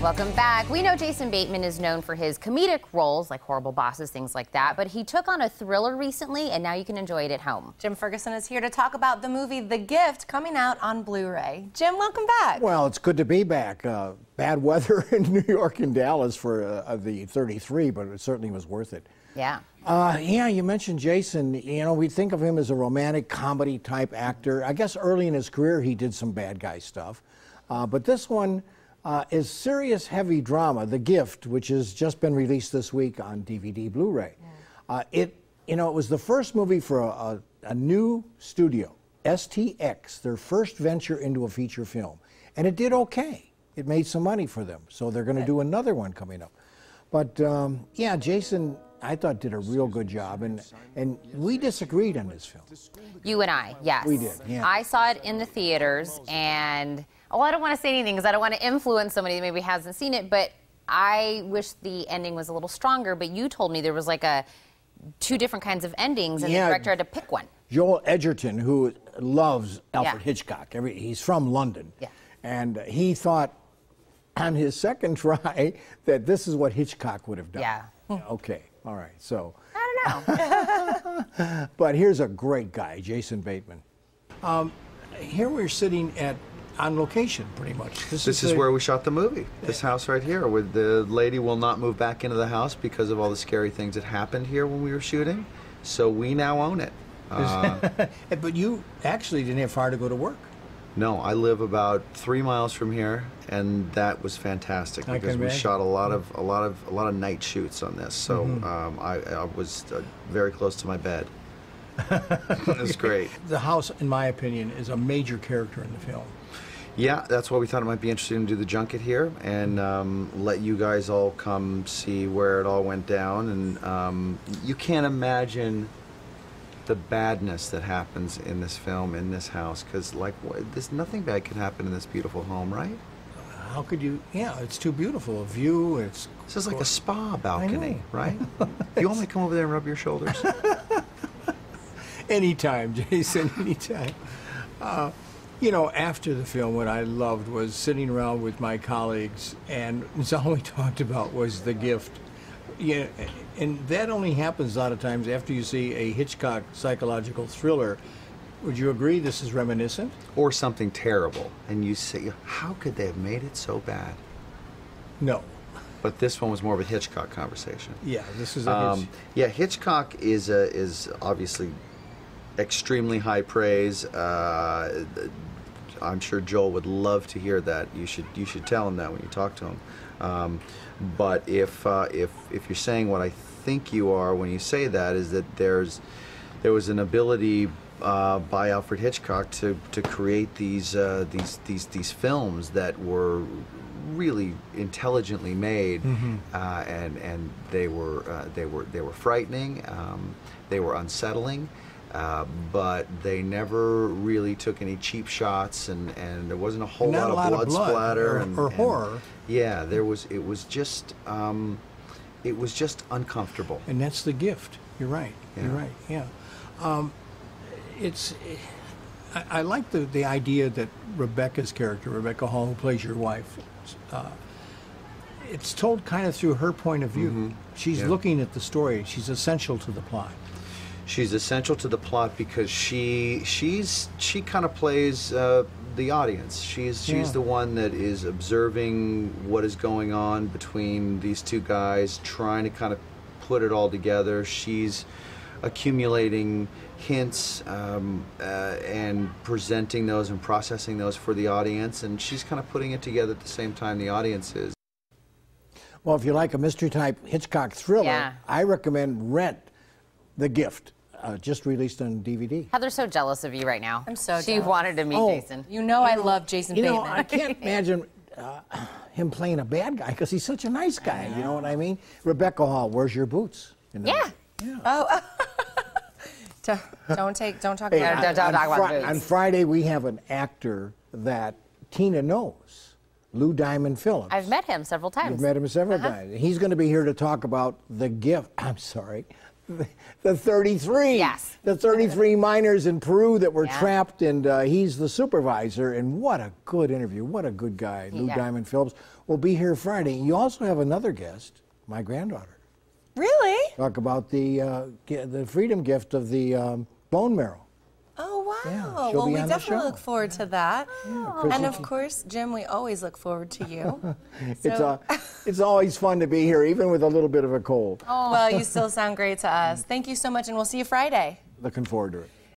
Welcome back. We know Jason Bateman is known for his comedic roles, like Horrible Bosses, things like that, but he took on a thriller recently, and now you can enjoy it at home. Jim Ferguson is here to talk about the movie The Gift, coming out on Blu-ray. Jim, welcome back. Well, it's good to be back. Bad weather in New York and Dallas for the 33, but it certainly was worth it. Yeah. Yeah, you mentioned Jason. You know, we think of him as a romantic comedy type actor. I guess early in his career he did some bad guy stuff. But this one is serious, heavy drama, The Gift, which has just been released this week on DVD Blu-ray. It was the first movie for a new studio, STX, their first venture into a feature film. And it did okay. It made some money for them. So they're going to do another one coming up. But yeah, Jason, I thought, did a real good job, and we disagreed on this film. You and I, yes. We did, yeah. I saw it in the theaters, and, oh, I don't want to say anything because I don't want to influence somebody that maybe hasn't seen it, but I wish the ending was a little stronger, but you told me there was like two different kinds of endings, and the director had to pick one. Joel Edgerton, who loves Alfred Hitchcock, he's from London, and he thought on his second try that this is what Hitchcock would have done. Yeah. Okay. All right, so. I don't know. But here's a great guy, Jason Bateman. Here we're sitting on location, pretty much. This is where we shot the movie. This house right here, where the lady will not move back into the house because of all the scary things that happened here when we were shooting. So we now own it. But you actually didn't have far to go to work. No, I live about 3 miles from here, and that was fantastic because we shot a lot of night shoots on this. So I was very close to my bed. It was great. The house, in my opinion, is a major character in the film. Yeah, that's why we thought it might be interesting to do the junket here and let you guys all come see where it all went down. And you can't imagine the badness that happens in this film, in this house, because there's nothing bad can happen in this beautiful home, right? How could you? Yeah, it's too beautiful. A view. This is like a spa balcony, right? You want me to come over there and rub your shoulders? Anytime, Jason. Anytime. You know, after the film, what I loved was sitting around with my colleagues, and all we talked about was The Gift. Yeah, and that only happens a lot of times after you see a Hitchcock psychological thriller. Would you agree this is reminiscent? Or something terrible, and you say, how could they have made it so bad? No. But this one was more of a Hitchcock conversation. Yeah, this is a yeah, Hitchcock is obviously extremely high praise. I'm sure Joel would love to hear that. You should tell him that when you talk to him. But if you're saying what I think you are when you say that, is that there was an ability by Alfred Hitchcock to create these films that were really intelligently made, and they were frightening, they were unsettling. But they never really took any cheap shots, and there wasn't a whole lot of blood splatter or horror. Yeah, it was just uncomfortable. And that's The Gift. You're right. Yeah. You're right. Yeah. I like the idea that Rebecca's character, Rebecca Hall, who plays your wife, it's told kind of through her point of view. She's looking at the story. She's essential to the plot. She's essential to the plot because she kind of plays the audience. She's the one that is observing what is going on between these two guys, trying to kind of put it all together. She's accumulating hints and presenting those and processing those for the audience, and she's kind of putting it together at the same time the audience is. Well, if you like a mystery type Hitchcock thriller, I recommend Rent, The Gift, just released on DVD. Heather's so jealous of you right now. I'm so jealous. She wanted to meet Jason. You know I love Jason Bateman. You know, I can't imagine him playing a bad guy because he's such a nice guy. You know what I mean? Rebecca Hall, where's your boots? Yeah. Oh. Don't talk about boots. On Friday, we have an actor that Tina knows, Lou Diamond Phillips. I've met him several times. You've met him several times. He's going to be here to talk about The Gift. I'm sorry, the 33. Yes. The 33 miners in Peru that were Yeah. trapped, and he's the supervisor. And what a good interview. What a good guy. Lou Yeah. Diamond Phillips will be here Friday. You also have another guest, my granddaughter. Really? Talk about the freedom gift of the bone marrow. Oh, wow. Yeah, she'll Well, be we on the definitely show. look forward to that. Chrissy And of T- course, Jim, we always look forward to you. It's always fun to be here, even with a little bit of a cold. Well, you still sound great to us. Thank you so much, and we'll see you Friday. Looking forward to it.